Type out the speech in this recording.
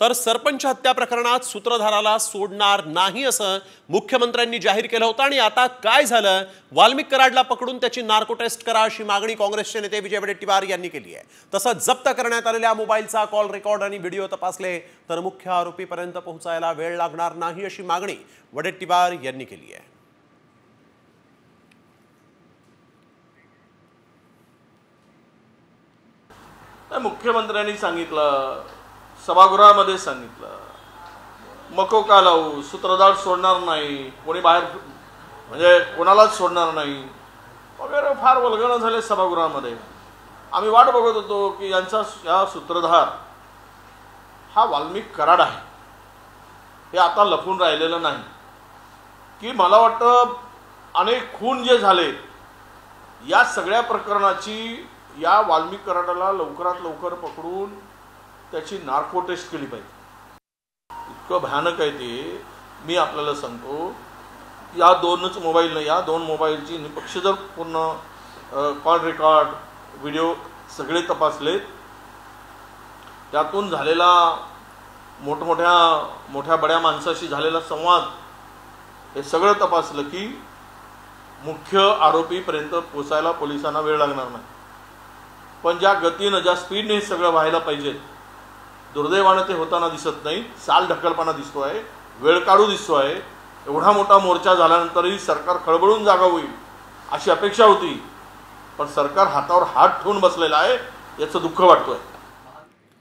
तर सरपंच हत्या प्रकरणात सूत्रधाराला सोडणार नाही असं मुख्यमंत्र्यांनी जाहीर केलं होतं। आणि आता काय झालं, वाल्मिक कराडला पकडून त्याची नार्को टेस्ट करा अशी मागणी काँग्रेसचे नेते विजय वडेट्टीवार यांनी केली आहे। तसंच जप्त करण्यात आलेल्या मोबाईलचा कॉल रेकॉर्ड आणि व्हिडिओ तपासले तर मुख्य आरोपीपर्यंत पोहोचायला वेळ लागणार नाही अशी मागणी वडेट्टीवार यांनी केली आहे। मुख्यमंत्र्यांनी सांगितलं, सभागृहामध्ये सांगितलं, मकोका लावू, सूत्रधार सोडणार नाही, कोणी बाहेर म्हणजे कोणालाच सोडणार नाही वगैरे फार वल्गना झाले सभागृहामध्ये। आम्ही वाट बघत होतो की या सूत्रधार हा वाल्मिक कराड आहे, हे आता लपून राहिलेलं नाही की मला वाटतं अनेक खून जे झाले या सगळ्या प्रकरणाची या वाल्मिक कराडाला लवकरात लवकर पकडून त्याची नार्को टेस्ट केली पाहिजे। इतकं भयानक आहे ते। मी आपल्याला सांगतो, या दोनच मोबाईलने, या दोन मोबाईलची निपक्ष जर पूर्ण कॉल रेकॉर्ड व्हिडिओ सगळे तपासले, त्यातून झालेला मोठ्या बड्या माणसाशी झालेला संवाद हे सगळं तपासलं की मुख्य आरोपीपर्यंत पोचायला पोलिसांना वेळ लागणार नाही। पण ज्या गतीनं, ज्या स्पीडने हे सगळं व्हायला पाहिजे, दुर्दैवानं ते होताना दिसत नाही। साल ढकलपणा दिसतोय, वेळ काढू दिसतोय। एवढा मोठा मोर्चा झाल्यानंतरही सरकार खळबळून जागा होईल अशी अपेक्षा होती, पण सरकार हातावर हात ठेवून बसलेलं आहे, याचं दुःख वाटतोय।